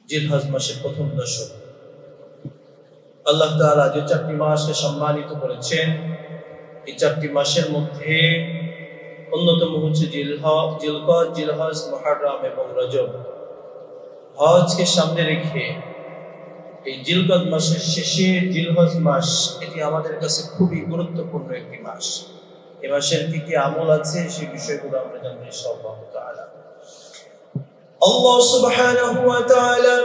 জিলহজ মাসের প্রথম দশক। আল্লাহ তাআলা যে 4টি মাসকে সম্মানিত করেছেন, এই 4টি মাসের মধ্যে অন্যতম হচ্ছে জিলকদ, জিলহজ, মুহররম এবং রজব। হজকে সামনে রেখে এই জিলকদ মাসের শেষে জিলহজ মাস, এটি আমাদের কাছে খুবই গুরুত্বপূর্ণ একটি মাস। এই মাসের কি কি আমল আছে সেই বিষয়গুলো আমরা জানবো ইনশাআল্লাহ তাআলা। আল্লাহ সুবহানাহু ওয়া তাআলা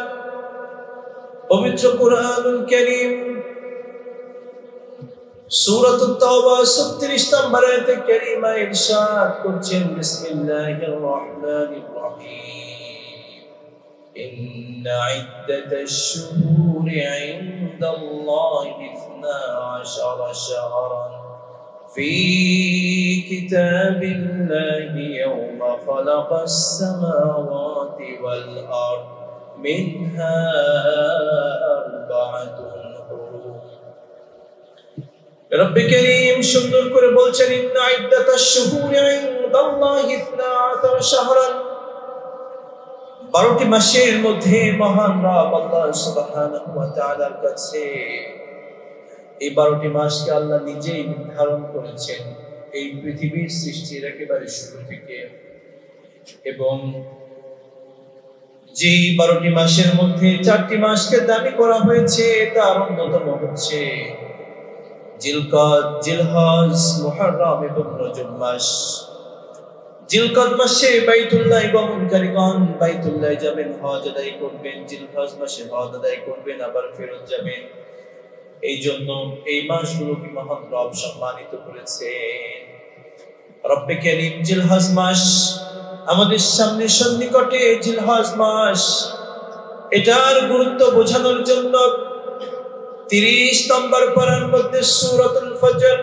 পবিত্র কুরআনুল কারীম সূরাতুত তাওবা 36 নম্বর আয়াতে কারীমা ইরশাদ করছেন, বিসমিল্লাহির রহমানির রহিম, ইন্না ইদ্দাতাশ শুহুরি ইনদাল্লাহি 12 শাহরান ফি কিতাবিল্লাহি ইয়াওমা খালাকাস সামাওয়াতি ওয়াল আরদ মিনহা আরবাআতুন হুরুম। রব্বে কারীম সুন্দর করে বলছেন, ইন্না ইদ্দাতাশ শুহুরি ইনদাল্লাহি 12 শাহরান, 12টি মাসের মধ্যে মহান রব আল্লাহ সুবহানাহু ওয়া তাআলার কাছে এই 12টি মাসকে আল্লাহ নিজেই নির্ধারণ করেছেন এই পৃথিবীর সৃষ্টির একেবারে শুরু থেকে। এবং যেই 12টি মাসের মধ্যে 4টি মাসকে দাবি করা হয়েছে, তার অন্যতম হচ্ছে জিলকদ, জিলহজ, মুহররম এবং রজব মাস। জিলকদ মাসে বাইতুল্লাহ গমনকারীগণ বাইতুল্লাহ যাবেন, হজ আদায় করবেন। জিলহজ মাসে হজ আদায় করবেন, আবার ফেরত যাবেন। এই জন্য এই মাসগুলোকে মহান রব সম্মানিত করেছেন। রব্বে কারীম জিলহজ মাস আমাদের সামনে সন্নিকটে, জিলহজ মাস, এটার গুরুত্ব বোঝানোর জন্য 30 নম্বর পারার মধ্যে সূরাতুল ফজর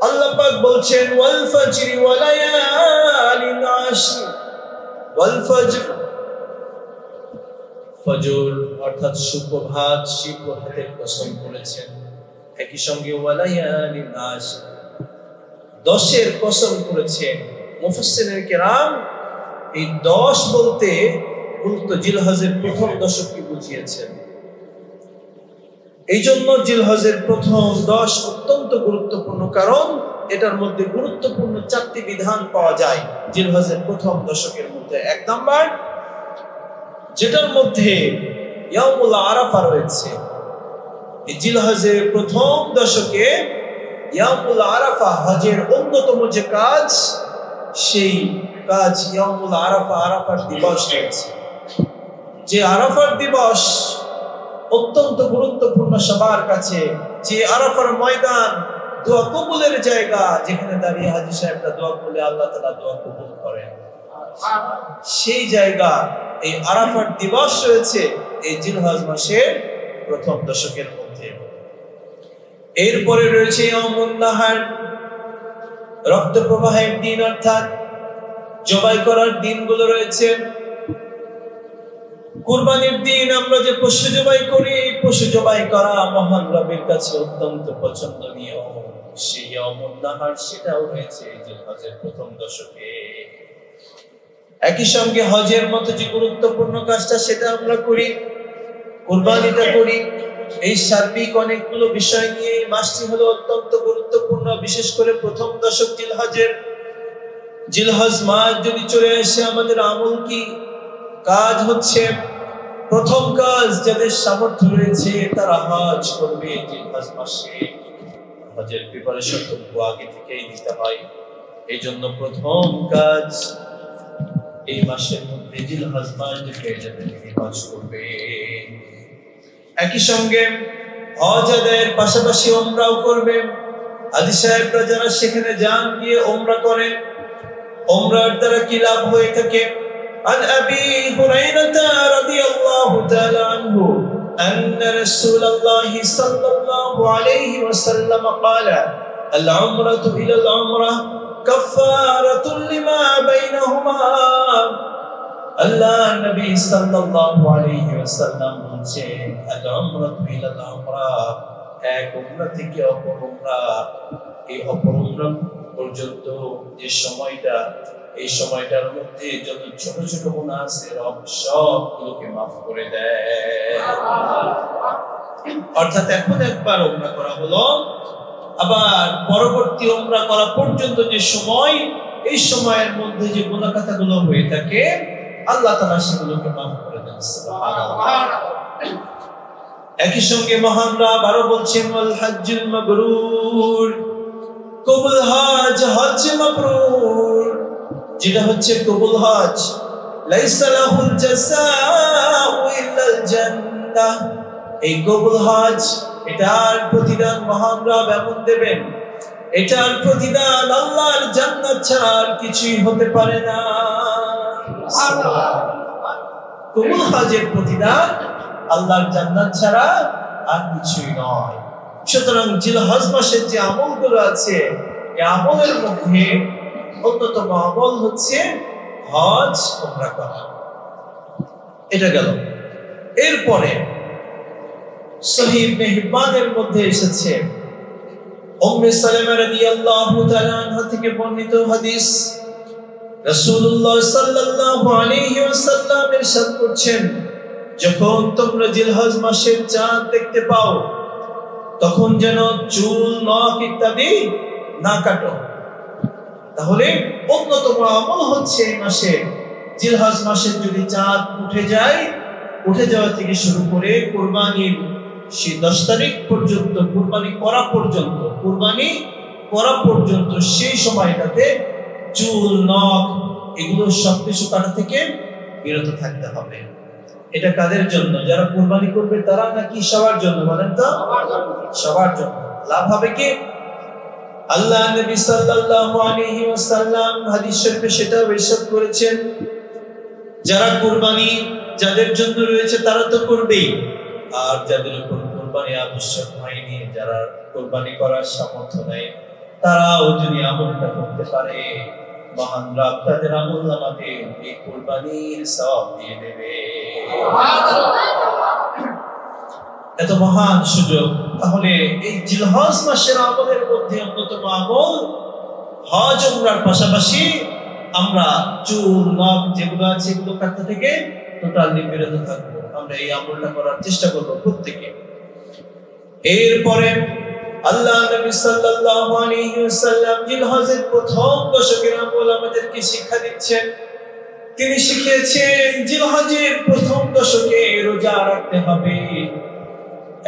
আল্লাহ পাক বলছেন, ওয়াল ফজরি ওয়া লায়ালিন আশর, ওয়াল ফজর, ফজর অর্থাৎ সুপ্রভাত, সেই প্রভাতের কসম করেছেন। একই সঙ্গে ওয়া লায়ালিন আশর, 10-এর কসম করেছেন। মুফাসসিরিন কেরাম এই 10 বলতে মূলত জিলহজের প্রথম দশককে বুঝিয়েছেন। এই জন্য জিলহজের প্রথম 10 অত্যন্ত গুরুত্বপূর্ণ, কারণ এটার মধ্যে গুরুত্বপূর্ণ 4টি বিধান পাওয়া যায় জিলহজের প্রথম দশকের মধ্যে। 1 নাম্বার, যেটার মধ্যে ইয়াউমুল আরাফা রয়েছে। এই জিলহজের প্রথম দশকে ইয়াউমুল আরাফা, হজের অন্যতম যে কাজ, সেই কাজ ইয়াউমুল আরাফা, আরাফার দিবস রয়েছে। যে আরাফার দিবস অত্যন্ত গুরুত্বপূর্ণ সবার কাছে, যে আরাফার ময়দান দোয়া কবুলের জায়গা, যেখানে দাঁড়িয়ে হাজী সাহেবরা দোয়া করলে আল্লাহ তাআলা দোয়া কবুল করেন, সেই জায়গা এই আরাফার দিবস রয়েছে এই জিলহজ মাসের প্রথম দশকের মধ্যে। এরপরে রয়েছে ইয়াউমুন নাহার, রক্ত প্রবাহের দিন, অর্থাৎ জবাই করার দিনগুলো রয়েছে। কুরবানির দিন আমরা যে পশু জবাই করি, পশু জবাই করা মহান রবের কাছে অত্যন্ত পছন্দনীয়। সেই ইয়াউমুন নাহার, সেটাও রয়েছে জিলহজের প্রথম দশকে। একই সঙ্গে হজের মতো যে গুরুত্বপূর্ণ কাজটা সেটা আমরা করি, কুরবানিটা করি। এই সার্বিক অনেকগুলো বিষয় নিয়ে এই মাসটি হলো অত্যন্ত গুরুত্বপূর্ণ, বিশেষ করে প্রথম দশক জিলহজের। জিলহজ মাস যদি চলে আসে, আমাদের আমল কি? কাজ হচ্ছে, প্রথম কাজ, যাদের সামর্থ্য রয়েছে তারা হজ করবে জিলহজ মাসে। হজের প্রিপারেশন তো আগে থেকেই নিতে হয়। এই জন্য প্রথম কাজ এই মাসের মধ্যে জিলহজ মাস যে পেয়ে যাবে তিনি হজ করবে। একই সঙ্গে হজ আদায়ের পাশাপাশি ওমরাও করবে। হাজী সাহেবরা যারা সেখানে যান, গিয়ে ওমরা করেন, ওমরার দ্বারা কি লাভ হয়ে থাকে? عن أبي هريرة رضي الله تعالى عنه أن رسول الله صلى الله عليه وسلم قال العمرة إلى العمرة كفارة لما بينهما। আল্লাহ নবী সাল্লাল্লাহু আলাইহি ওয়াসাল্লাম বলেন, আল-উমরাতু ইলাল উমরা, এক উমরা থেকে অপর উমরা, এই অপর উমরা পর্যন্ত যে সময়টা এই সময়টার মধ্যে যত ছোট ছোট গুনাহ আছে রব সবগুলোকে মাফ করে দেয়। অর্থাৎ এখন একবার উমরা করা হলো, আবার পরবর্তী উমরা করা পর্যন্ত যে সময়, এই সময়ের মধ্যে যে গুনাহ খাতাগুলো হয়ে থাকে আল্লাহ তাআলা সেগুলোকে মাফ করে দেন। সুবহানাল্লাহ। একই সঙ্গে মহানরা আবারও বলছেন ওয়াল হজ্জুল মাবরুর, কবুল হজ, হজ মাবরুর, যেটা হচ্ছে কবুল হজ, লাইসা লাহুল জাযাউ ইল্লাল জান্নাহ। এই কবুল হজ, এটার প্রতিদান মহান রব এমন দেবেন, এটার প্রতিদান আল্লাহর জান্নাত ছাড়া আর কিছুই হতে পারে না। কবুল হজের প্রতিদান আল্লাহর জান্নাত ছাড়া আর কিছুই নয়। সুতরাং জিলহজ মাসের যে আমলগুলো আছে, এই আমলের মধ্যে অন্যতম আমল হচ্ছে হজ উমরা করা। এটা গেল। এরপরে সহিহ ইবনে হিব্বানের মধ্যে এসেছে উম্মে সালামা রাদিয়াল্লাহু তাআলা আনহা থেকে বর্ণিত হাদিস, রাসূলুল্লাহ সাল্লাল্লাহু আলাইহি ওয়াসাল্লাম ইরশাদ করছেন, যখন তোমরা জিলহজ মাসের চাঁদ দেখতে পাও তখন যেন চুল, নখ ইত্যাদি না কাটো। তাহলে অন্যতম আমল হচ্ছে এই মাসে, জিলহজ মাসের যদি চাঁদ উঠে যায়, উঠে যাওয়া থেকে শুরু করে কুরবানির সেই 10 তারিখ পর্যন্ত, কুরবানি করা পর্যন্ত সেই সময়টাতে চুল, নখ এগুলো সবকিছু কাটা থেকে বিরত থাকতে হবে। এটা কাদের জন্য? যারা কুরবানি করবে তারা, নাকি সবার জন্য? বলেন তো। সবার জন্য। লাভ হবে কি? আল্লাহ নবী সাল্লাল্লাহু আলাইহি ওয়াসাল্লাম হাদিস শরীফে সেটা ইরশাদ করেছেন, যারা কুরবানি যাদের জন্য রয়েছে তারা তো করবেই, আর যাদের উপর কুরবানি আবশ্যক হয়নি, যারা কুরবানি করার সামর্থ্য নেই, তারাও যদি আমলটা করতে পারে, মহান রব তাদের আমলনামাতে এই কুরবানির সওয়াব দিয়ে দেবে। এত মহান সুযোগ। তাহলে এই জিলহজ মাসের আমলের মধ্যে অন্যতম আমল হজ উমরার পাশাপাশি আমরা চুল, নখ যেগুলো আছে এগুলো কাটতে থেকে টোটালি বিরত থাকবো। আমরা এই আমলটা করার চেষ্টা করবো প্রত্যেকে। এরপরে আল্লাহ নবী সাল্লাল্লাহু আলাইহি ওয়াসাল্লাম জিলহজের প্রথম দশকের আমল আমাদেরকে শিক্ষা দিচ্ছেন। তিনি শিখিয়েছেন জিলহজের প্রথম দশকে রোজা রাখতে হবে।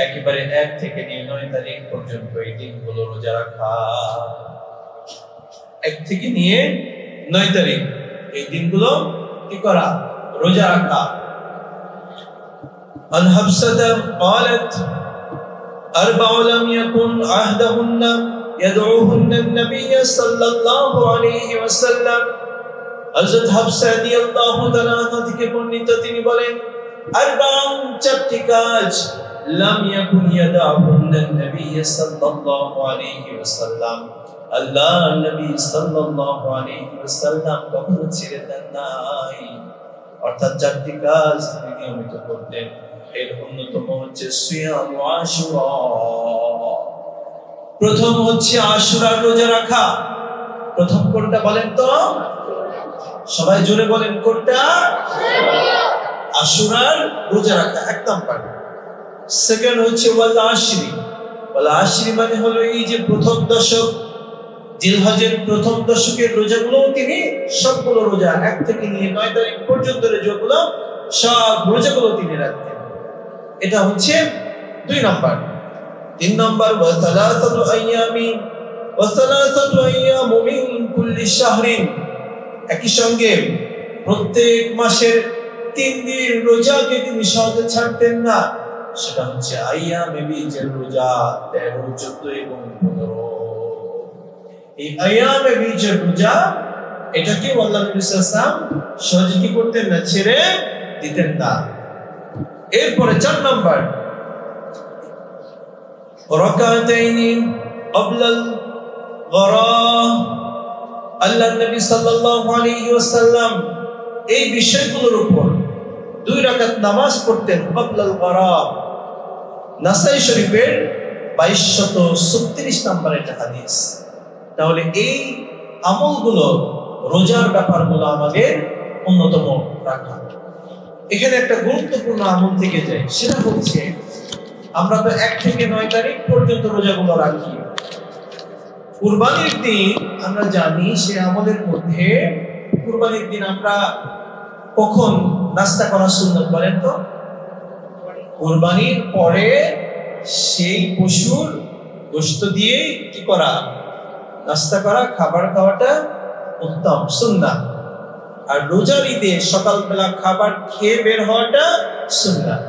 একেবারে 1 থেকে 9 তারিখ পর্যন্ত এই দিনগুলো রোজা রাখা। 1 থেকে 9 তারিখ এই দিনগুলো কি করা? রোজা রাখা। আন হাফসাতা قالت أربع لم يكن عهدهن يدعوهن النبي صلى الله عليه وسلم। হযরত হাফসা রাদিয়াল্লাহু তাআলা থেকে বর্ণিত, তিনি বলেন, আরবাউন, 4টি কাজ, লাম ইয়াকুন ইয়াদউহুন্না নবী সাল্লাল্লাহু আলাইহি ওয়াসাল্লাম, আল্লাহ নবী সাল্লাল্লাহু আলাইহি ওয়াসাল্লাম কখনো ছেড়ে দেন নাই। অর্থাৎ 4টি কাজ তিনি নিয়মিত করতেন। এর অন্যতম হচ্ছে সিয়াম আশুরা। প্রথম হচ্ছে আশুরার রোজা রাখা। প্রথম কোনটা বলেন তো? সবাই জোরে বলেন, কোনটা? আশুরার রোজা রাখা, একদম পারে। সেকেন্ড হচ্ছে ওয়াল আশরি। ওয়াল আশরি মানে হলো এই যে প্রথম দশক, জিলহজের প্রথম দশকের রোজাগুলো তিনি সবগুলো রোজা 1 থেকে 9 তারিখ পর্যন্ত রোজাগুলো, সব রোজাগুলো তিনি রাখতেন। এটা হচ্ছে 2 নম্বর। 3 নম্বর ওয়া সালাসাতু আইয়ামু মিন কুল্লি শাহরিন। একই সঙ্গে প্রত্যেক মাসের 3 দিন রোজাকে তিনি সহজে ছাড়তেন না। সেটা হচ্ছে আইয়ামে বীজের রোজা 13, 14 এবং 15। এই আইয়ামে বীজের রোজা এটাকে আল্লাহ নবী সাল্লাল্লাহু আলাইহি ওয়াসাল্লাম সহজে কি করতেন না? ছেড়ে দিতেন না। এরপরে 4 নম্বর, রাকাতাইনি ক্বাবলাল গরা। আল্লাহ নবী সাল্লাল্লাহু আলাইহি ওয়াসাল্লাম এই বিষয়গুলোর উপর 2 রাকাত নামাজ পড়তেন। ক্বাবলাল গরা, নাসাই শরীফের 2236 নম্বর একটা হাদিস। তাহলে এই আমলগুলো রোজার ব্যাপারগুলো আমাদের অন্যতম রাখা। এখানে একটা গুরুত্বপূর্ণ আমল থেকে যায়, সেটা হচ্ছে আমরা তো 1 থেকে 9 তারিখ পর্যন্ত রোজাগুলো রাখি। কুরবানির দিন আমরা জানি সে আমলের মধ্যে কুরবানির দিন আমরা কখন নাস্তা করা সুন্নাত বলেন তো? কুরবানির পরে সেই পশুর গোশত দিয়ে কি করা, নাস্তা করা, খাবার খাওয়াটা উত্তম সুন্নাত। আর রোজার ঈদে সকালবেলা খাবার খেয়ে বের হওয়াটা সুন্নাত।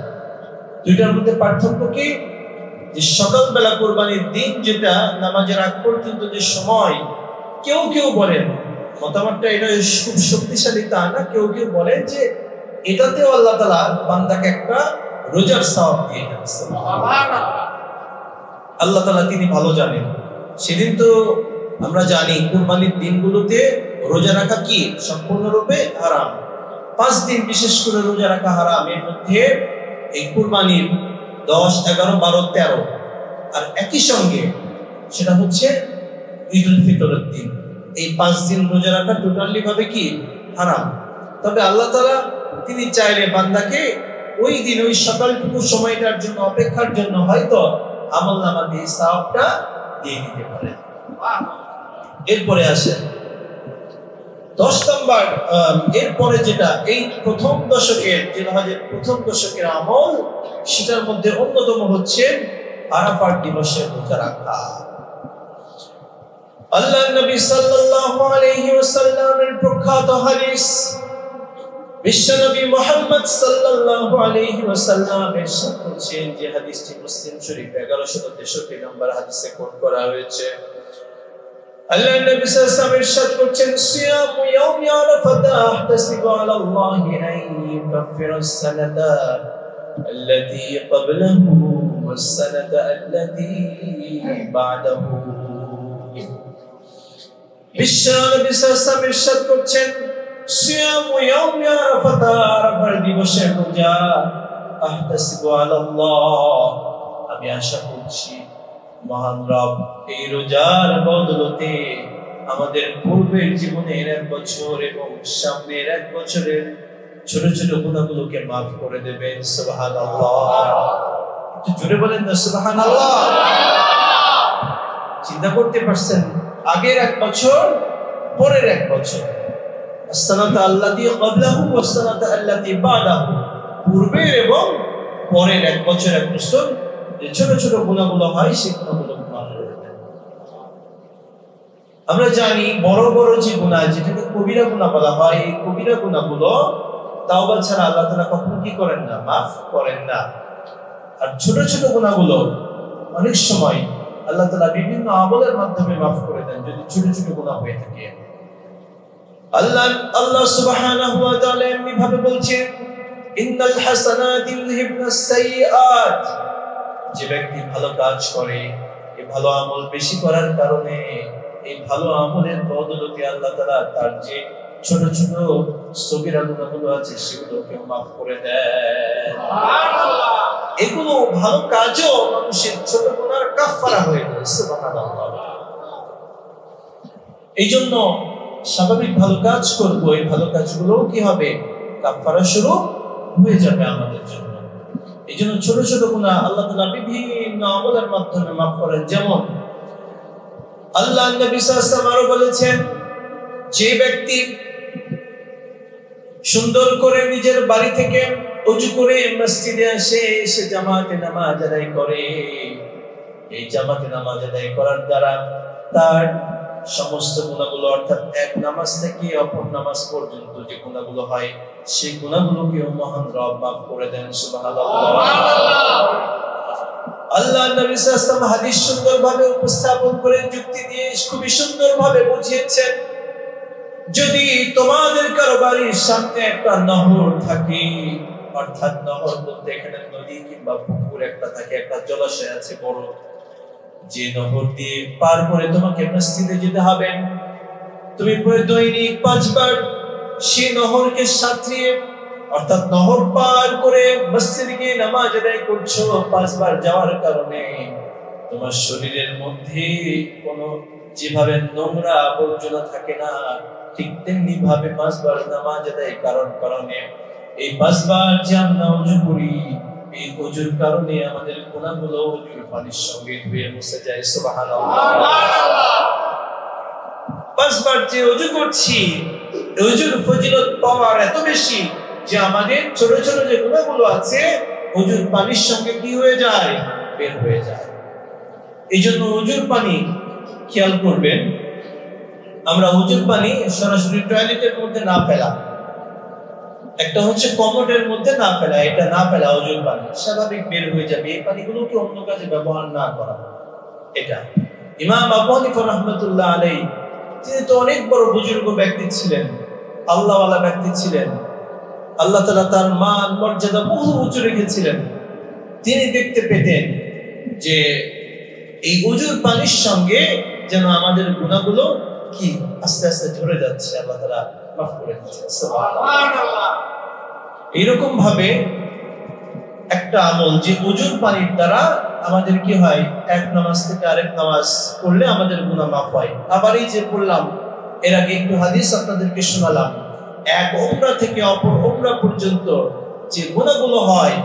দুইটার মধ্যে পার্থক্য কি? যে সকালবেলা কুরবানির দিন যেটা নামাজের আগ পর্যন্ত যে সময়, কেউ কেউ বলেন, মতামতটা এটা খুব শক্তিশালী তা না, কেউ কেউ বলেন যে এটাতেও আল্লাহ তাআলা বান্দাকে একটা রোজার সওয়াব দিয়ে দেন। আল্লাহ তাআলা তিনি ভালো জানেন। সেদিন তো আমরা জানি কুরবানির দিনগুলোতে রোজা রাখা কি সম্পূর্ণরূপে হারাম। 5 দিন বিশেষ করে রোজা রাখা হারাম। এর মধ্যে এই কুরবানির 10, 11, 12, 13 আর একই সঙ্গে সেটা হচ্ছে ঈদুল ফিতরের দিন। এই 5 দিন রোজা রাখা টোটালি ভাবে কি হারাম। তবে আল্লাহ তাআলা তিনি চাইলে বান্দাকে ওই দিন ওই সকালটুকু সময়টার জন্য, অপেক্ষার জন্য হয়তো আমলনামা দিয়ে সওয়াবটা দিয়ে দিতে পারেন। এরপরে আসে 10 নম্বর, এরপরে যেটা এই প্রথম দশকের, জিলহজের প্রথম দশকের আমল, সেটার মধ্যে অন্যতম হচ্ছে আরাফার দিবসে রোজা রাখা। আল্লাহর নবী সাল্লাল্লাহু আলাইহি ওয়াসাল্লামের প্রখ্যাত হাদিস, বিশ্বনবী মুহাম্মদ সাল্লাল্লাহু আলাইহি ওয়াসাল্লাম ইরশাদ করেছেন, যে হাদিসটি মুসলিম শরীফ 1163 নম্বর হাদিসে কোট করা হয়েছে। আল্লাহর নবী সাল্লাল্লাহু আলাইহি ওয়াসাল্লাম ইরশাদ করেছেন, সিয়ামু ইয়াউমি আরাফাতা আহতাসিবু আলাল্লাহি আন ইউকাফিরা আস-সানাতা আল্লাতী ক্বাবলাহু ওয়াস-সানাতা আল্লাতী বা'দাহু। বিশ্বনবী সাল্লাল্লাহু আলাইহি ওয়াসাল্লাম ইরশাদ করেছেন, সিয়ামু ইয়াউমি আরাফাতা, আরাফার দিবসে রোজা, আহতাসিবু আলাল্লাহ, আমি আশা করছি মহান রব এই রোজার বদলতে আমাদের পূর্বের জীবনের 1 বছর এবং সামনের 1 বছরের ছোট ছোট গুনাহগুলোকে মাফ করে দেবেন। সুবহানাল্লাহ। একটু জোরে বলেন না সুবহানাল্লাহ। চিন্তা করতে পারছেন, আগের 1 বছর, পরের 1 বছর। as-sanata allati qablahu was-sanata allati ba'dahu, পূর্বের এবং পরের 1 বছর 1 বছর যে ছোট ছোট গুনাহগুলো হয় সেই গুনাহগুলো মাফ করে দেন। আমরা জানি বড় বড় যে গুনাহ, যেটাকে কবিরা গুনাহ বলা হয়, এই কবিরা গুনাহগুলো তাওবা ছাড়া আল্লাহ তাআলা কখনো কি করেন না, মাফ করেন না। আর ছোট ছোট গুনাহগুলো অনেক সময় আল্লাহ তাআলা বিভিন্ন আমলের মাধ্যমে মাফ করে দেন যদি ছোট ছোট গুনাহ হয়ে থাকে। আল্লাহ সুবহানাহু ওয়া তাআলা এমনি ভাবে বলছেন, ইন্নাল হাসানাতি ইউযহিবনাস সাইয়্যাত, যে ব্যক্তি ভালো কাজ করে, এই ভালো আমল বেশি করার কারণে এই ভালো আমলের বদলতে আল্লাহ তাআলা তার যে ছোট ছোট সগীরা গুনাহগুলো আছে সেগুলোকে মাফ করে দেন। সুবহানাল্লাহ। এগুলো ভালো কাজও মানুষের ছোট গুনার কাফারা হয়ে যায়। সুবহানাল্লাহ। এইজন্য স্বাভাবিক ভালো কাজ করব, এই ভালো কাজগুলো কি হবে, কাফারা শুরু হয়ে যাবে আমাদের জন্য। এইজন্য ছোট ছোট গুনাহ আল্লাহ তাআলা বিভিন্ন আমলের মাধ্যমে মাফ করেন। যেমন আল্লাহ নবী সাল্লাল্লাহু আলাইহি ওয়াসাল্লাম আরো বলেছেন, যে ব্যক্তি সুন্দর করে নিজের বাড়ি থেকে ওযু করে মসজিদে আসে, এসে জামাতে নামাজ আদায় করে, এই জামাতে নামাজ আদায় করার দ্বারা তার সমস্ত গুনাহগুলো, অর্থাৎ 1 নামাজ থেকে অপর নামাজ পর্যন্ত যে গুনাহগুলো হয় সেই গুনাহগুলোকে মহান রব মাফ করে দেন। সুবহানাল্লাহ। আল্লাহ নবী সাল্লাল্লাহু আলাইহি ওয়াসাল্লাম হাদিস সুন্দরভাবে উপস্থাপন করে যুক্তি দিয়ে খুবই সুন্দরভাবে বুঝিয়েছেন, যদি তোমাদের কারো বাড়ির সামনে একটা নহর থাকে, অর্থাৎ নহর বলতে এখানে নদী কিংবা পুকুর একটা থাকে, একটা জলাশয় আছে বড়, যে নহর দিয়ে পার করে তোমাকে মসজিদে যেতে হবে, তুমি পুরো দৈনিক 5 বার সেই নহরকে সাঁতরিয়ে, অর্থাৎ নহর পার করে মসজিদে গিয়ে নামাজ আদায় করছো, 5 বার যাওয়ার কারণে তোমার শরীরের মধ্যে কোনো যেভাবে নোংরা আবর্জনা থাকে না, ঠিক তেমনি ভাবে 5 বার নামাজ আদায় কারণে এই 5 বার যে আমরা ওযু করি, এই ওযুর কারণে আমাদের গুনাহগুলো ওযুর পানির সঙ্গে ধুয়ে মুছে যায়। সুবহানাল্লাহ। 5 বার যে ওযু করছি, ওযুর ফজিলত পাওয়ার এত বেশি যে আমাদের ছোট ছোট যে গুনাহগুলো আছে ওযুর পানির সঙ্গে কি হয়ে যায়? বের হয়ে যায়। এইজন্য ওযুর পানি খেয়াল করবেন, আমরা ওযুর পানি সরাসরি টয়লেটের মধ্যে না ফেলা, একটা হচ্ছে কমোডের মধ্যে না ফেলা, এটা না ফেলা ওযুর পানি স্বাভাবিক বের হয়ে যাবে। এই পানিগুলোকে অন্য কাজে ব্যবহার না করা, এটা। ইমাম আবু হানিফা রাহমাতুল্লাহ আলাইহি, তিনি তো অনেক বড় বুজুর্গ ব্যক্তি ছিলেন, আল্লাহওয়ালা ব্যক্তি ছিলেন, আল্লাহ তাআলা তার মান মর্যাদা বহু উঁচু রেখেছিলেন। তিনি দেখতে পেতেন যে এই ওযুর পানির সঙ্গে যেন আমাদের গুনাহগুলো কি আস্তে আস্তে ঝরে যাচ্ছে, আল্লাহ তাআলা মাফ করে দিচ্ছেন। সুবহানাল্লাহ। এরকম ভাবে একটা আমল যে ওযুর পানির দ্বারা আমাদের কি হয়, এক নামাজ থেকে আরেক নামাজ পড়লে আমাদের গুনাহ মাফ হয়। আবার এই যে বললাম, এর আগে একটু হাদিস আপনাদেরকে শোনালাম, এক উমরা থেকে অপর উমরা পর্যন্ত যে গুনাহগুলো হয়,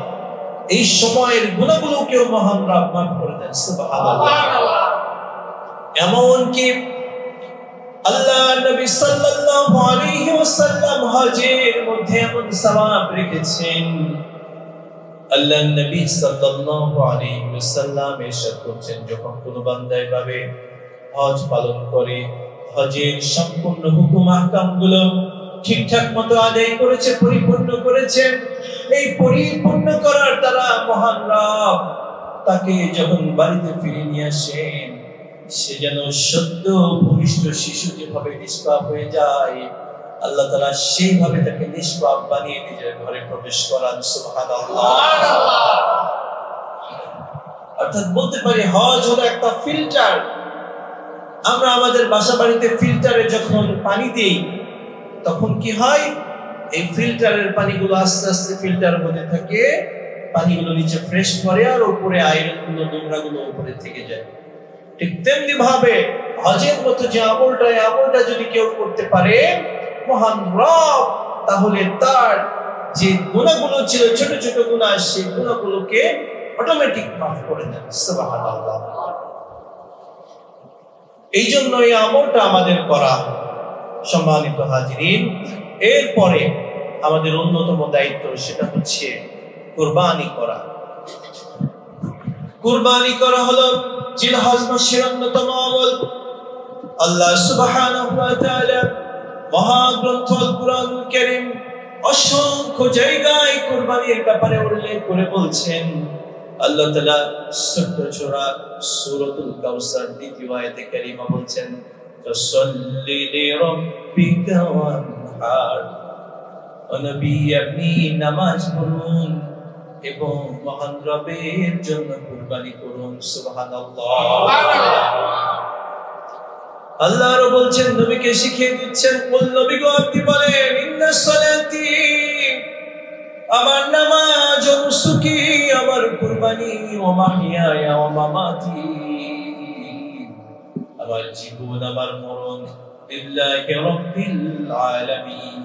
এই সময়ের গুনাহগুলোকেও মহান রব মাফ করে দেন। সুবহানাল্লাহ। এমন কি আল্লাহ নবী সাল্লাল্লাহু আলাইহি ওয়াসাল্লাম হজের মধ্যে এমন সওয়াব রেখেছেন, আল্লাহ নবী সাল্লাল্লাহু আলাইহি ওয়াসাল্লাম ইরশাদ করছেন, যখন কোন বান্দা এভাবে হজ পালন করে, হজের সম্পূর্ণ হুকুম আহকামগুলো ঠিকঠাক মতো আদায় করেছে, পরিপূর্ণ করেছে, এই পরিপূর্ণ করার দ্বারা মহান রব তাকে যখন বাড়িতে ফিরে নিয়ে আসেন, সে যেন সদ্য ভূমিষ্ঠ শিশু যেভাবে নিষ্পাপ হয়ে যায়, আল্লাহ তাআলা সেইভাবে তাকে নিষ্পাপ বানিয়ে নিজের ঘরে প্রবেশ করান। সুবহানাল্লাহ। অর্থাৎ বলতে পারি হজ হলো একটা ফিল্টার। আমরা আমাদের বাসা বাড়িতে ফিল্টারে যখন পানি দিই, তখন কি হয়, এই ফিল্টারের পানিগুলো আস্তে আস্তে ফিল্টার হতে থাকে, পানিগুলো নিচে ফ্রেশ করে, আর উপরে আয়রনগুলো, নোংরাগুলো উপরে থেকে যায়। ঠিক তেমনি ভাবে হজের মতো যে আমলটা যদি কেউ করতে পারে, মহান রব তাহলে তার যে গুনাহগুলো ছিল, ছোট ছোট গুনাহ, সেই গুনাহগুলোকে অটোমেটিক মাফ করে দেন। সুবহানাল্লাহ। এই জন্য এই আমলটা আমাদের করা। সম্মানিত হাজিরিন, এরপরে আমাদের অন্যতম দায়িত্ব, সেটা হচ্ছে কুরবানি করা। কুরবানি করা হলো জিলহজ মাসের অন্যতম আমল। আল্লাহ সুবহানাহু ওয়া তাআলা মহাগ্রন্থ আল কুরআনুল কারীম অসংখ্য জায়গায় কুরবানির ব্যাপারে উল্লেখ করে বলছেন। আল্লাহ তাআলা সূরা সূরাতুল কাউসার 2 আয়াতে কারিমা বলছেন, ফাসাল্লি লিরাব্বিকা ওয়ানহার, ও নবী আপনি নামাজ পড়ুন এবং মহান রবের জন্য কুরবানি করুন। সুবহানাল্লাহ। আল্লাহ রাব্বুল বলছেন, নবীকে শিখিয়ে দিচ্ছেন, কুল নবী গো আপনি বলেন, ইন্নাস সালাতি, আমার নামাজ, ও নুসুকি, আমার কুরবানি, ও মাহিয়ায়া ও মামাতি, আমার জীবন, আমার মরণ, লিল্লাহি রাব্বিল আলামিন,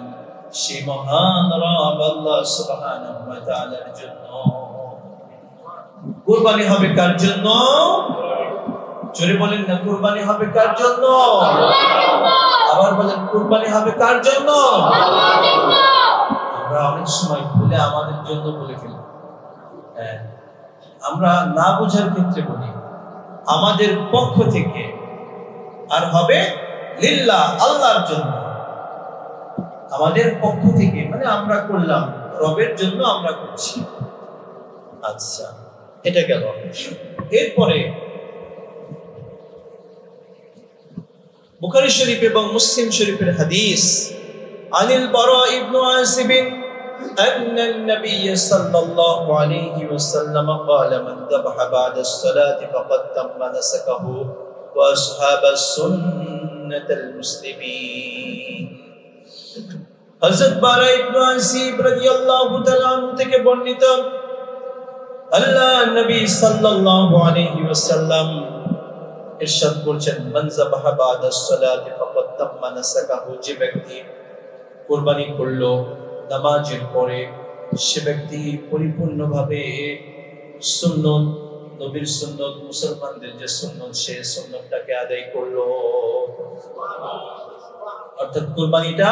সেই মহান রব আল্লাহ সুবহানাহু ওয়া তাআলার জন্য। কুরবানি হবে কার জন্য? জোরে বলেন না, কুরবানি হবে কার জন্য? আবার বলেন, কুরবানি হবে কার জন্য? আমরা অনেক সময় ভুলে আমাদের জন্য বলে ফেলি। হ্যাঁ, আমরা না বোঝার ক্ষেত্রে বলি আমাদের পক্ষ থেকে, আর হবে লিল্লাহ, আল্লাহর জন্য। আমাদের পক্ষ থেকে মানে আমরা করলাম, রবের জন্য আমরা করছি। আচ্ছা, এটা গেল। এরপরে বুখারী শরীফ এবং মুসলিম শরীফের হাদিস, আনিল বারা ইবনে আসিব أن النبي صلى الله عليه وسلم قال من ذبح بعد الصلاة فقد تم نسكه وأصحاب السنة المسلمين। হযরত বারা ইবনে আসিব রাদিয়াল্লাহু তাআলা আনহু থেকে বর্ণিত, আল্লাহ নবী সাল্লাল্লাহু আলাইহি ওয়াসাল্লাম ইরশাদ করছেন মান যাবাহা বাদাস সালাতি ফাকাদ তাম্মা নাসাকাহু, যে ব্যক্তি কুরবানি করলো নামাজের পরে সে ব্যক্তি পরিপূর্ণভাবে সুন্নত, নবীর সুন্নত, মুসলমানদের যে সুন্নত সে সুন্নতটাকে আদায় করলো। অর্থাৎ কুরবানিটা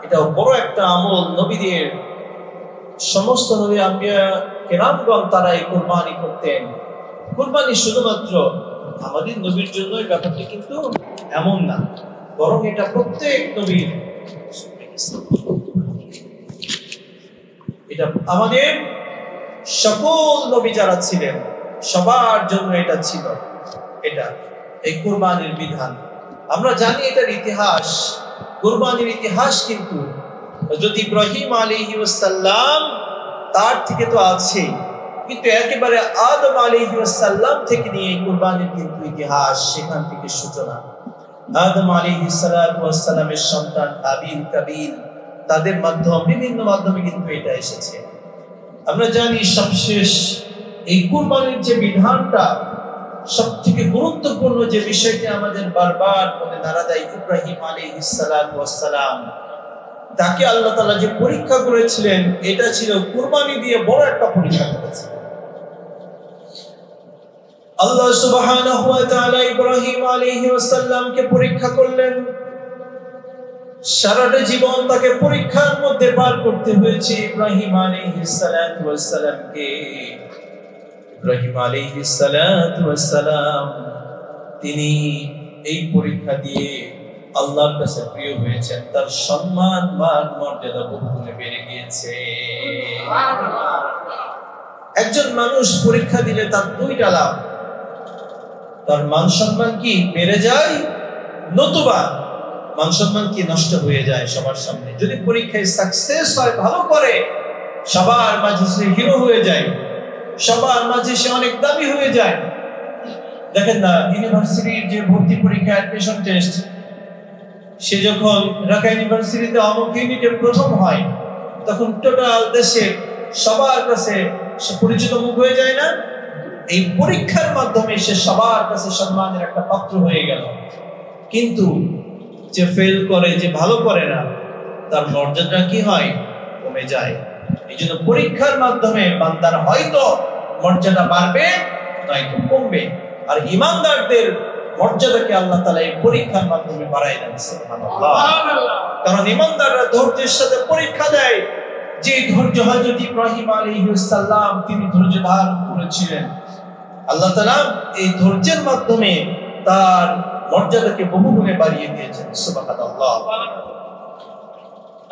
এটা বড় একটা আমল। নবীদের সমস্ত নবী আম্বিয়া কেরামগণ তারা এই কুরবানি করতেন। কুরবানি শুধুমাত্র আমাদের নবীর জন্য এই ব্যাপারটি কিন্তু এমন না, বরং এটা প্রত্যেক নবীর, এটা আমাদের সকল নবী যারা ছিলেন সবার জন্য এটা ছিল। এটা এই কুরবানির বিধান আমরা জানি, এটার ইতিহাস, কুরবানির ইতিহাস কিন্তু যদি ইব্রাহিম আলাইহিস সালাম তার থেকে তো আছে, কিন্তু একেবারে আদম আলাইহিস সালাম থেকে নিয়ে কুরবানির কিন্তু ইতিহাস, সেখান থেকে সূচনা। আদম আলাইহিস সালামের সন্তান হাবিল কাবিল তাদের মাধ্যমে বিভিন্ন মাধ্যমে কিন্তু এটা এসেছে। আমরা জানি সবশেষ এই কুরবানির যে বিধানটা সবথেকে গুরুত্বপূর্ণ যে বিষয়টি আমাদের বারবার মনে নাড়া দেয়, ইব্রাহিম আলাইহিস সালাম তাকে আল্লাহ তাআলা যে পরীক্ষা করেছিলেন এটা ছিল কুরবানি দিয়ে বড় একটা পরীক্ষা করেছিলেন। আল্লাহ সুবহানাহু ওয়া তাআলা ইব্রাহিম আলাইহিস সালামকে পরীক্ষা করলেন। সারাটা জীবন তাকে পরীক্ষার মধ্যে পার করতে হয়েছে ইব্রাহিম আলাইহিস সালামকে। ইব্রাহিম আলাইহিস সালাম তিনি এই পরীক্ষা দিয়ে আল্লাহর কাছে প্রিয় হয়েছেন, তার সম্মান মান মর্যাদা বহুগুণে বেড়ে গিয়েছে। একজন মানুষ পরীক্ষা দিলে তার দুইটা লাভ, তার মান সম্মান কি বেড়ে যায়, নতুবা মান সম্মান কি নষ্ট হয়ে যায় সবার সামনে। যদি পরীক্ষায় সাকসেস হয়, ভালো করে, সবার মাঝে সে হিরো হয়ে যায়, সবার মাঝে সে অনেক দামি হয়ে যায়। দেখেন না, ইউনিভার্সিটির যে ভর্তি পরীক্ষা অ্যাডমিশন টেস্ট, সে যখন ঢাকা ইউনিভার্সিটিতে অমুক ইউনিটে প্রথম হয় তখন টোটাল দেশে সবার কাছে সে পরিচিত মুখ হয়ে যায় না? এই পরীক্ষার মাধ্যমে সে সবার কাছে সম্মানের একটা পাত্র হয়ে গেল। কিন্তু যে ফেল করে, যে ভালো করে না, তার মর্যাদা কি হয়? কমে যায়। এই জন্য পরীক্ষার মাধ্যমে বান্দার হয়তো মর্যাদা বাড়বে, নয়তো কমবে। আর ঈমানদারদের মর্যাদাকে আল্লাহ তাআলা এই পরীক্ষার মাধ্যমে বাড়ায় দেন। সুবহানাল্লাহ। কারণ ঈমানদাররা ধৈর্যের সাথে পরীক্ষা দেয়। যে ধৈর্য হযরত ইব্রাহিম আলাইহিস সালাম তিনি ধৈর্য ধারণ করেছিলেন, আল্লাহ তাআলা এই ধৈর্যের মাধ্যমে তার মর্যাদাকে বহুগুণে বাড়িয়ে দিয়েছেন। সুবহানাল্লাহ।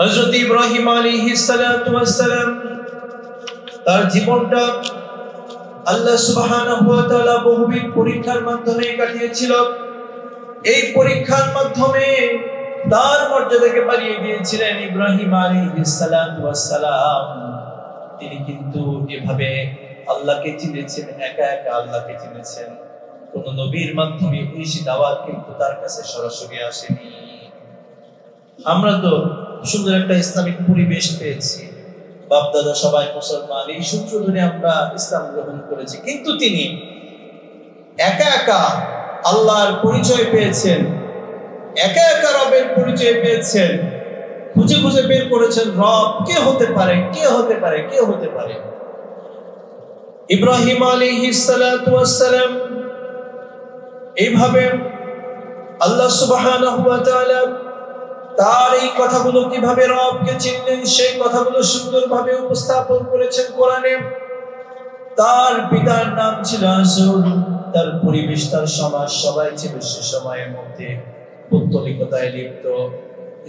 হযরত ইব্রাহিম আলাইহিস সালাম তার জীবনটা আল্লাহ সুবহানাহু ওয়া তাআলা বহুবিধ পরীক্ষার মাধ্যমে কাটিয়েছিল। এই পরীক্ষার মাধ্যমে তার মর্যাদাকে বাড়িয়ে দিয়েছিলেন। ইব্রাহিম আলাইহিস সালাম তিনি কিন্তু এভাবে আল্লাহকে চিনেছেন, একা একা আল্লাহকে চিনেছেন। কোন নবীর মাধ্যমে ওই দাওয়াত কিন্তু তার কাছে সরাসরি আসেনি। আমরা তো সুন্দর একটা ইসলামিক পরিবেশ পেয়েছি, বাপ দাদা সবাই মুসলমান, এই সূত্র ধরে আমরা ইসলাম গ্রহণ করেছি। কিন্তু তিনি একা একা আল্লাহর পরিচয় পেয়েছেন, একা একা রবের পরিচয় পেয়েছেন, খুঁজে খুঁজে বের করেছেন রব কে হতে পারে, কে হতে পারে, কে হতে পারে। ইব্রাহিম আলাইহিস সালাম এইভাবে আল্লাহ সুবহানাহু ওয়া তাআলা তার এই কথাগুলো কিভাবে রবকে চিনলেন সেই কথাগুলো সুন্দরভাবে উপস্থাপন করেছেন কোরআনে। তার পিতার নাম ছিল আজর, তার পরিবেশ, তার সমাজ সবাই ছিল সে সময়ের মধ্যে পৌত্তলিকতায় লিপ্ত।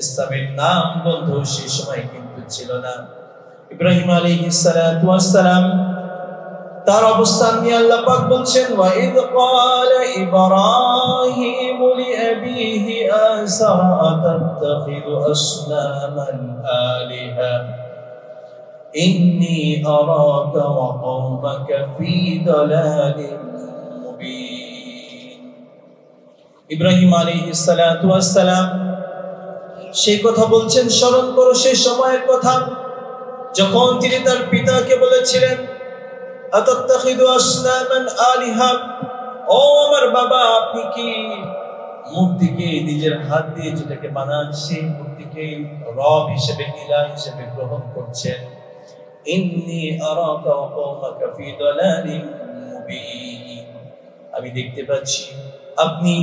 ইসলামের নাম গন্ধ সে সময় কিন্তু ছিল না। ইব্রাহিম আলাইহিস সালাম তার অবস্থান নিয়ে আল্লাহ পাক বলছেন, ওয়া ইয ক্বালা ইব্রাহিমু লিআবিহি আযারা আতাত্তাখিযু আসনামান আলিহা ইন্নী আরাকা ওয়া কওমাকা ফী দালালিন মুবিন। ইব্রাহিম আলাইহিস সালাম সেই কথা বলছেন, স্মরণ করো সেই সময়ের কথা যখন তিনি তার পিতাকে বলেছিলেন, আতাত্তাখিযু আসনামান আলিহা, ও ও আমার বাবা, আপনি কি মূর্তিকে নিজের হাত দিয়ে যেটাকে বানান সেই মূর্তিকে রব হিসেবে, ইলাহ হিসেবে গ্রহণ করছেন? ইন্নী আরাকা ওয়া কওমাকা ফি দালালিম মুবিন। আমি দেখতে পাচ্ছি আপনি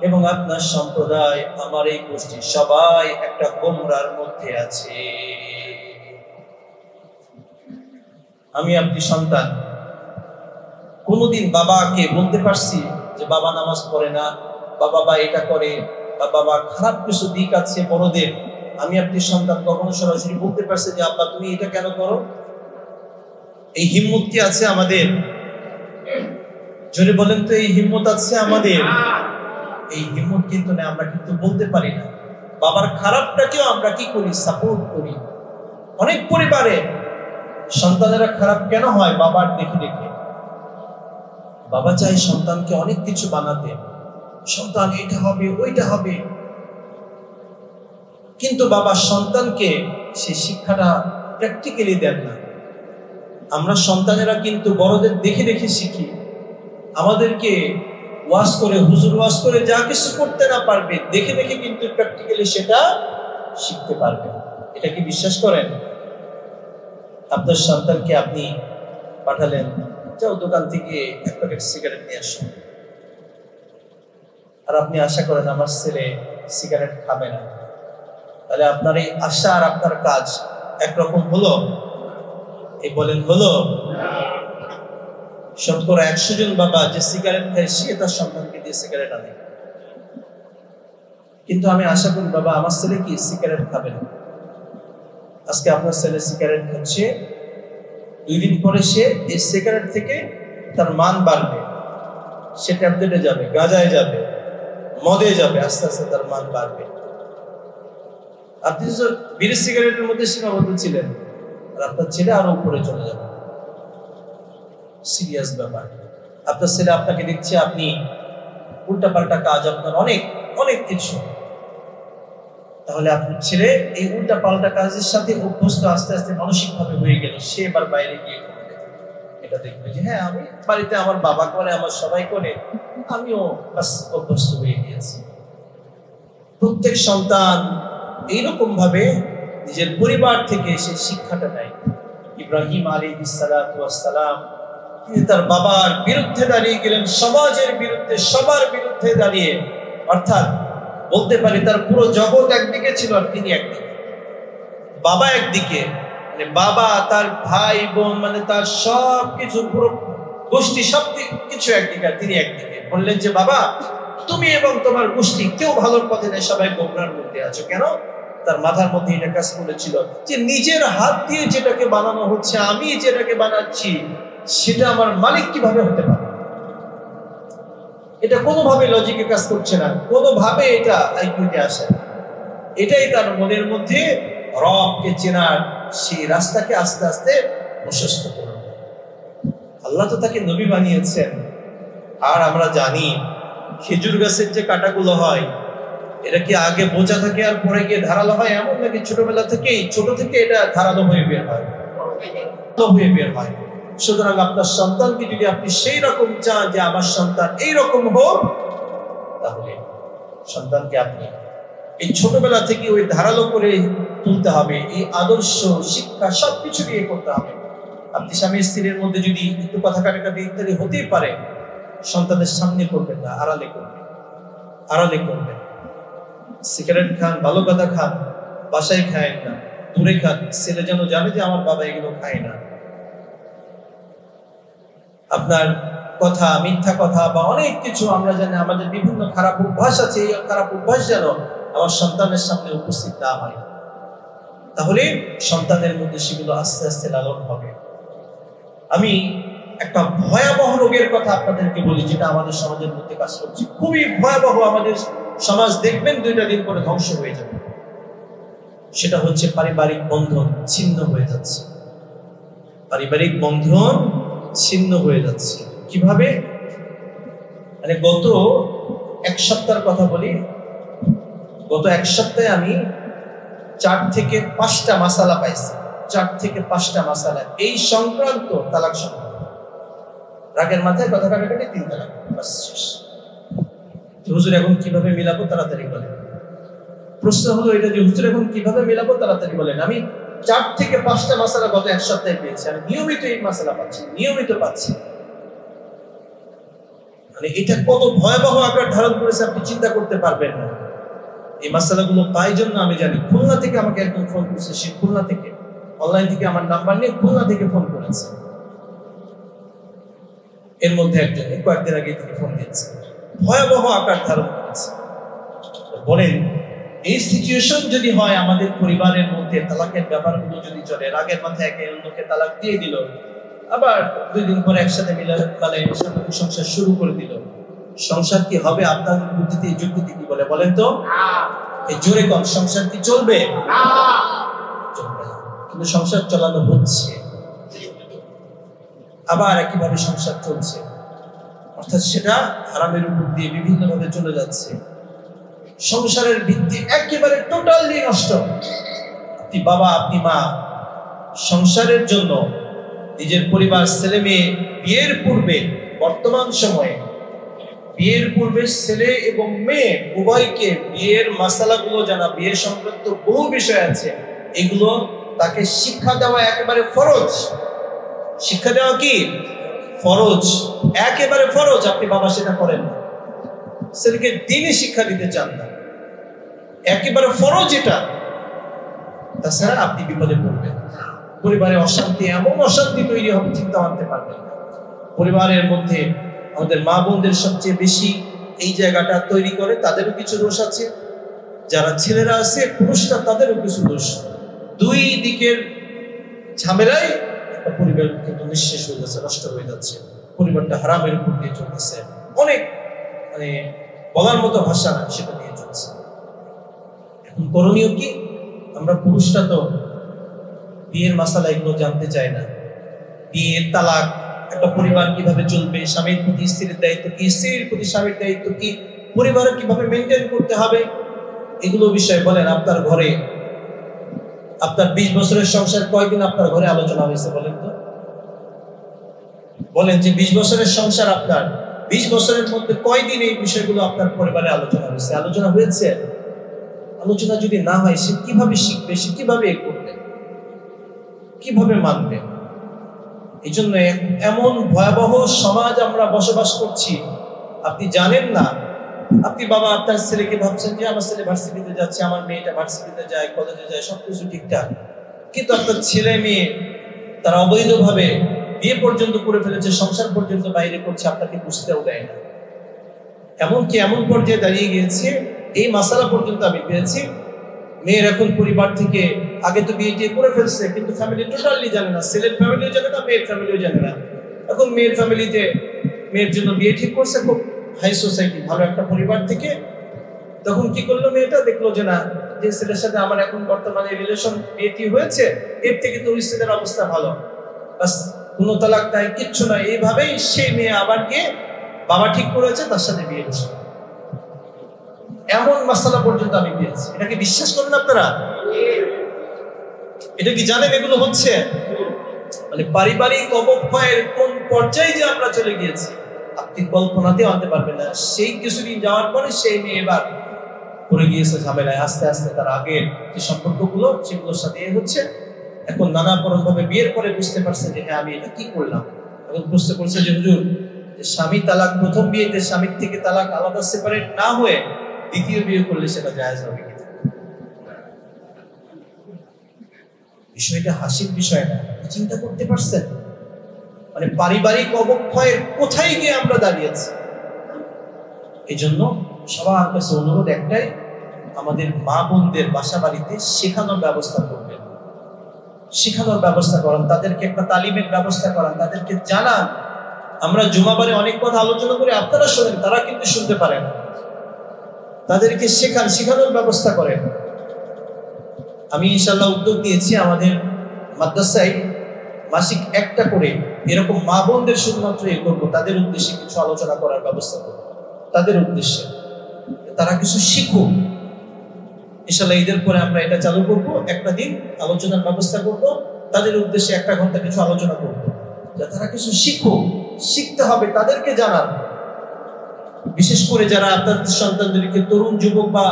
এবং আপনার সম্প্রদায়, আমার এই গোষ্ঠী সবাই একটা গোমরার মধ্যে আছে। আমি আপনি সন্তান, কোনদিন বাবাকে বলতে পারছি যে বাবা নামাজ পড়ে না, বা বাবা এটা করে, বা বাবা খারাপ কিছু দিক আছে বড়দের? আমি আপনি সন্তান কখনো সরাসরি বলতে পারছি যে আব্বা তুমি এটা কেন করো? এই হিম্মত কি আছে আমাদের? জোরে বলেন তো, এই হিম্মত আছে আমাদের? এই হিম্মত কিন্তু না, আমরা কিন্তু বলতে পারি না। বাবার খারাপটাকেও আমরা কি করি? সাপোর্ট করি। অনেক পরিবারে সন্তানেরা খারাপ কেন হয়? বাবার দেখে দেখে। বাবা চাই সন্তানকে অনেক কিছু বানাতে, সন্তান এটা হবে ওইটা হবে, কিন্তু বাবা সন্তানকে সেই শিক্ষাটা প্র্যাকটিক্যালি দেন না। আমরা সন্তানেরা কিন্তু বড়দের দেখে দেখে শিখি। আমাদেরকে ওয়াজ করে, হুজুর ওয়াজ করে যা কিছু করতে না পারবে, দেখে দেখে কিন্তু প্র্যাকটিক্যালি সেটা শিখতে পারবে। এটা কি বিশ্বাস করেন? আপনার সন্তানকে আপনি পাঠালেন, যাও দোকান থেকে এক প্যাকেট সিগারেট নিয়ে আসো, আর আপনি আশা করেন আমার ছেলে সিগারেট খাবে না, তাহলে আপনার এই আশা আর আপনার কাজ একরকম হলো? এই বলেন হলো? শতকরা 100 জন বাবা যে সিগারেট খায় সে তার সন্তানকে দিয়ে সিগারেট আনে, কিন্তু আমি আশা করি বাবা আমার ছেলে কি সিগারেট খাবে না। আজকে আপনার ছেলে সিগারেট খাচ্ছে, 2 দিন পরে সে এই সিগারেট থেকে তার মান বাড়বে, সে ট্যাবলেটে যাবে, গাঁজায় যাবে, মদে যাবে, আস্তে আস্তে তার মান বাড়বে। আপনি তো বিড়ি সিগারেটের মধ্যে সীমাবদ্ধ ছিলেন, আর আপনার ছেলে আরো উপরে চলে যাবে। সিরিয়াস ব্যাপার। আপনার ছেলে আপনাকে দেখছে আপনি উল্টাপাল্টা কাজ, আপনার অনেক অনেক কিছু, তাহলে আপনার ছেলে এই উল্টাপাল্টা কাজের সাথে অভ্যস্ত আস্তে আস্তে মানসিক ভাবে হয়ে গেল। সে এবার বাইরে গিয়ে করবে, এটা দেখবে যে হ্যাঁ আমি বাড়িতে আমার বাবা করে, আমার সবাই করে, আমিও অভ্যস্ত হয়ে গিয়েছি। প্রত্যেক সন্তান এইরকম ভাবে নিজের পরিবার থেকে সে শিক্ষাটা নেয়। ইব্রাহিম আলাইহিস সালাতু ওয়াস সালাম তিনি তার বাবার বিরুদ্ধে দাঁড়িয়ে গেলেন, সমাজের বিরুদ্ধে, সবার বিরুদ্ধে দাঁড়িয়ে, অর্থাৎ বলতে পারি তার পুরো জগৎ একদিকে ছিল আর তিনি একদিকে। বাবা একদিকে, মানে বাবা, তার ভাই বোন, মানে তার সব কিছু, পুরো গোষ্ঠী সব কিছু একদিকে, আর তিনি একদিকে। বললেন যে বাবা তুমি এবং তোমার গোষ্ঠী কেউ ভালোর পথে নেই, সবাই গোমরার মধ্যে আছো। কেন? তার মাথার মধ্যে এটা কাজ করেছিল যে নিজের হাত দিয়ে যেটাকে বানানো হচ্ছে, আমি যেটাকে বানাচ্ছি, সেটা আমার মালিক কিভাবে হতে পারে? এটা কোনোভাবে লজিকে কাজ করছে না, কোনোভাবে এটা আইকিউতে আসে না। এটাই তার মনের মধ্যে রবকে চেনার সেই রাস্তাকে আস্তে আস্তে প্রশস্ত করল। আল্লাহ তো তাকে নবী বানিয়েছেন। আর আমরা জানি খেজুর গাছের যে কাঁটাগুলো হয়, এটা কি আগে বোঝা থাকে আর পরে গিয়ে ধারালো হয় এমন নাকি? ছোটবেলা থেকেই, ছোট থেকে এটা ধারালো হয়ে বের হয়, হয়ে বের হয়। সুতরাং আপনার সন্তানকে যদি আপনি সেই রকম চান যে আমার সন্তান এইরকম হোক, তাহলে সন্তানকে আপনি এই ছোটবেলা থেকে ওই ধারালো করে তুলতে হবে। এই আদর্শ শিক্ষা সবকিছু দিয়ে করতে হবে। আপনি স্বামী স্ত্রীর মধ্যে যদি একটু কথা কাটাকাটি ইত্যাদি হতেই পারে, সন্তানের সামনে করবেন না, আড়ালে করবেন, আড়ালে করবেন। সিগারেট খান, ভালো কথা খান, বাসায় খায় না, দূরে খান, ছেলে যেন জানে যে আমার বাবা এগুলো খায় না। আপনার কথা, মিথ্যা কথা বা অনেক কিছু আমরা জানি, আমাদের বিভিন্ন খারাপ অভ্যাস আছে, এই খারাপ অভ্যাস যেন আমার সন্তানের সামনে উপস্থিত না হয়। তাহলে সন্তানের মধ্যে সেগুলো আস্তে আস্তে লালন হবে। আমি একটা ভয়াবহ রোগের কথা আপনাদেরকে বলি, যেটা আমাদের সমাজের মধ্যে কাজ করছে, খুবই ভয়াবহ। আমাদের সমাজ দেখবেন 2টা দিন পরে ধ্বংস হয়ে যাবে। সেটা হচ্ছে পারিবারিক বন্ধন ছিন্ন হয়ে যাচ্ছে। পারিবারিক বন্ধন ছিন্ন হয়ে যাচ্ছে কিভাবে? মানে গত 1 সপ্তাহের কথা বলি। গত 1 সপ্তাহে আমি 4 থেকে 5টা মাসালা পাইছি। 4 থেকে 5টা মাসালা এই সংক্রান্ত, তালাক সংক্রান্ত। রাগের মাথায় কথা কাটাকাটি 3 তালাক, বাস শেষ। হুজুর এখন কিভাবে মিলাবো, তাড়াতাড়ি বলেন। প্রশ্ন হলো এটা যে হুজুর এখন কিভাবে মিলাবো, তাড়াতাড়ি বলেন। আমি 4 থেকে 5টা মাসালা গত 1 সপ্তাহে পেয়েছি, আমি নিয়মিত এই মাসালা পাচ্ছি, নিয়মিত পাচ্ছি। মানে এটা কত ভয়াবহ আকার ধারণ করেছে আপনি চিন্তা করতে পারবেন না। এই মাসালাগুলো পাই জন্য আমি জানি। খুলনা থেকে আমাকে একজন ফোন করেছে, সে খুলনা থেকে অনলাইন থেকে আমার নাম্বার নিয়ে খুলনা থেকে ফোন করেছে। এর মধ্যে একজন কয়েকদিন আগে তিনি ফোন দিয়েছে, ভয়াবহ আকার ধারণ করেছে। বলেন এই সিচুয়েশন যদি হয় আমাদের পরিবারের মধ্যে, তালাকের ব্যাপারগুলো যদি চলে, রাগের মাথায় একে অন্যকে তালাক দিয়ে দিল, আবার 2 দিন পরে একসাথে মিলে মানে স্বাভাবিক সংসার শুরু করে দিল, সংসার কি হবে? আপনার বুদ্ধিতে যুক্তিতে কি বলে বলেন তো? এই জোরে কম, সংসার কি চলবে? চলবে না। কিন্তু সংসার চালানো হচ্ছে, আবার একইভাবে সংসার চলছে, অর্থাৎ সেটা হারামের উপর দিয়ে বিভিন্নভাবে চলে যাচ্ছে। সংসারের ভিত্তি একেবারে টোটালি নষ্ট। আপনি বাবা, আপনি মা, সংসারের জন্য নিজের পরিবার, ছেলে মেয়ে, বিয়ের পূর্বে, বর্তমান সময়ে বিয়ের পূর্বে ছেলে এবং মেয়ে উভয়কে বিয়ের মাসালাগুলো জানা, বিয়ে সংক্রান্ত বহু বিষয় আছে, এগুলো তাকে শিক্ষা দেওয়া একেবারে ফরজ। শিক্ষা দেওয়া কি ফরজ, একেবারে ফরজ। আপনি বাবা সেটা করেন না, ছেলেকে দিনই শিক্ষা দিতে চান না, একেবারে ফরজ এটা। তাছাড়া আপনি বিপদে পড়বেন, পরিবারে অশান্তি, এমন অশান্তি তৈরি হবে চিন্তা আনতে পারবেন না। পরিবারের মধ্যে আমাদের মা বোনদের সবচেয়ে বেশি এই জায়গাটা তৈরি করে, তাদেরও কিছু দোষ আছে। যারা ছেলেরা আছে, পুরুষরা, তাদেরও কিছু দোষ। 2 দিকের ঝামেলায় একটা পরিবার কিন্তু নিঃশেষ হয়ে যাচ্ছে, নষ্ট হয়ে যাচ্ছে। পরিবারটা হারামের উপর দিয়ে চলতেছে, অনেক মানে বলার মতো ভাষা না, সেটা নিয়ে চলছে। এখন করণীয় কি? আমরা পুরুষরা তো বিয়ের মাসালা এগুলো জানতে চাই না। বিয়ের তালাক, একটা পরিবার কিভাবে চলবে, স্বামীর প্রতি স্ত্রীর দায়িত্ব কি, স্ত্রীর প্রতি স্বামীর দায়িত্ব কি, পরিবারে কিভাবে মেনটেন করতে হবে, এগুলো বিষয় বলেন। আপনার ঘরে আপনার 20 বছরের সংসার কয়দিন আপনার ঘরে আলোচনা হয়েছে বলেন তো? বলেন যে 20 বছরের সংসার আপনার 20 বছরের মধ্যে কয়দিন এই বিষয়গুলো আপনার পরিবারে আলোচনা হয়েছে? আলোচনা হয়েছে? আলোচনা যদি না হয়, সে কিভাবে শিখবে, সে কিভাবে করবে, কিভাবে মানবে? এই জন্য এমন ভয়াবহ সমাজ আমরা বসবাস করছি, আপনি জানেন না। আপনি বাবা আপনার ছেলেকে ভাবছেন যে আমার ছেলে ভার্সিটিতে যাচ্ছে, আমার মেয়েটা ভার্সিটিতে যায়, কলেজে যায়, সবকিছু ঠিকঠাক, কিন্তু আপনার ছেলে মেয়ে তারা অবৈধভাবে বিয়ে পর্যন্ত করে ফেলেছে, সংসার পর্যন্ত বাইরে করছে, আপনাকে বুঝতেও দেয় না। এমনকি এমন পর্যায়ে দাঁড়িয়ে গিয়েছে, এই মাসালা পর্যন্ত আমি পেয়েছি, মেয়ের এখন পরিবার থেকে আগে তো বিয়ে টিয়ে করে ফেলছে, কিন্তু ফ্যামিলি টোটালি জানে না, ছেলের ফ্যামিলিও জানে না, মেয়ের ফ্যামিলিও জানে না। এখন মেয়ের ফ্যামিলিতে মেয়ের জন্য বিয়ে ঠিক করছে, খুব হাই সোসাইটি, ভালো একটা পরিবার থেকে। তখন কি করলো মেয়েটা? দেখলো যে না, যে ছেলের সাথে আমার এখন বর্তমানে রিলেশন, বিয়েটি হয়েছে, এর থেকে তো ওই ছেলের অবস্থা ভালো, বাস কোনো তালাক নাই, কিচ্ছু নাই। এইভাবেই সেই মেয়ে আবার গিয়ে বাবা ঠিক করেছে, তার সাথে বিয়ে হয়েছে। এমন মাসালা পর্যন্ত আমি পেয়েছি। এটা কি বিশ্বাস করেন আপনারা? এটা কি জানেন এগুলো হচ্ছে? মানে পারিবারিক অবক্ষয়ের কোন পর্যায়ে যে আমরা চলে গিয়েছি আপনি কল্পনাতেও আনতে পারবেন না। সেই কিছুদিন যাওয়ার পরে সেই মেয়ে এবার পড়ে গিয়েছে ঝামেলায়। আস্তে আস্তে তার আগের যে সম্পর্কগুলো, সেগুলোর সাথে হচ্ছে। এখন নানাপরণ ভাবে বিয়ের পরে বুঝতে পারছে যে হ্যাঁ, আমি এটা কি করলাম। এখন বুঝতে পারছে যে হুজুর, স্বামী তালাক, প্রথম বিয়েতে স্বামীর থেকে তালাক আলাদা সেপারেট না হয়ে দ্বিতীয় বিয়ে করলে সেটা জায়েজ হবে কিনা। বিষয়টা হাসির বিষয় না, চিন্তা করতে পারছেন? মানে পারিবারিক অবক্ষয়ের কোথায় গিয়ে আমরা দাঁড়িয়েছি। এই জন্য সবার কাছে অনুরোধ একটাই, আমাদের মা বোনদের বাসা বাড়িতে শেখানোর ব্যবস্থা করবেন, শেখানোর ব্যবস্থা করেন, তাদেরকে একটা তালিমের ব্যবস্থা করেন, তাদেরকে জানান। আমরা জুমাবারে অনেক কথা আলোচনা করি, আপনারা শোনেন, তারা কিন্তু শুনতে পারেন। তাদেরকে শেখান, শেখানোর ব্যবস্থা করেন। আমি ইনশাআল্লাহ উদ্যোগ নিয়েছি, আমাদের মাদ্রাসায় মাসিক একটা করে এরকম মা বোনদের শুধুমাত্র এ করবো, তাদের উদ্দেশ্যে কিছু আলোচনা করার ব্যবস্থা করবো, তাদের উদ্দেশ্যে তারা কিছু শিখুক। ইনশাআল্লাহ ঈদের পরে আমরা এটা চালু করবো, একটা দিন আলোচনার ব্যবস্থা করব, তাদের উদ্দেশ্যে 1 ঘন্টা কিছু আলোচনা করবো, যাতে তারা কিছু শিখুক, শিখতে হবে, তাদেরকে জানান। বিশেষ করে যারা আপনাদের সন্তানদেরকে, তরুণ যুবক বা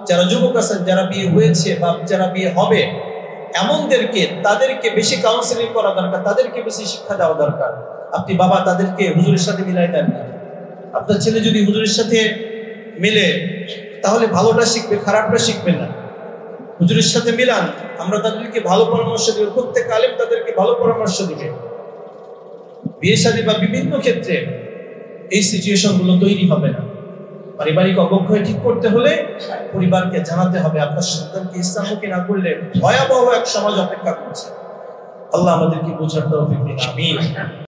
যারা যুবক আছেন, যারা বিয়ে হয়েছে বা যারা বিয়ে হবে, এমনদেরকে তাদেরকে বেশি কাউন্সেলিং করা দরকার, তাদেরকে বেশি শিক্ষা দেওয়া দরকার। আপনি বাবা তাদেরকে হুজুরের সাথে মিলাই দেন না। আপনার ছেলে যদি হুজুরের সাথে মিলে তাহলে ভালোটা শিখবে, খারাপটা শিখবে না। হুজুরের সাথে মিলান, আমরা তাদেরকে ভালো পরামর্শ দেব, প্রত্যেক আলেম তাদেরকে ভালো পরামর্শ দিবে। বিয়ে শাদী বা বিভিন্ন ক্ষেত্রে এই সিচুয়েশন গুলো তৈরি হবে না। পারিবারিক অবক্ষয় ঠিক করতে হলে পরিবারকে জানাতে হবে। আপনার সন্তানকে ইসলামমুখী না করলে ভয়াবহ এক সমাজ অপেক্ষা করছে। আল্লাহ আমাদেরকে বোঝার তৌফিক দিন, আমিন।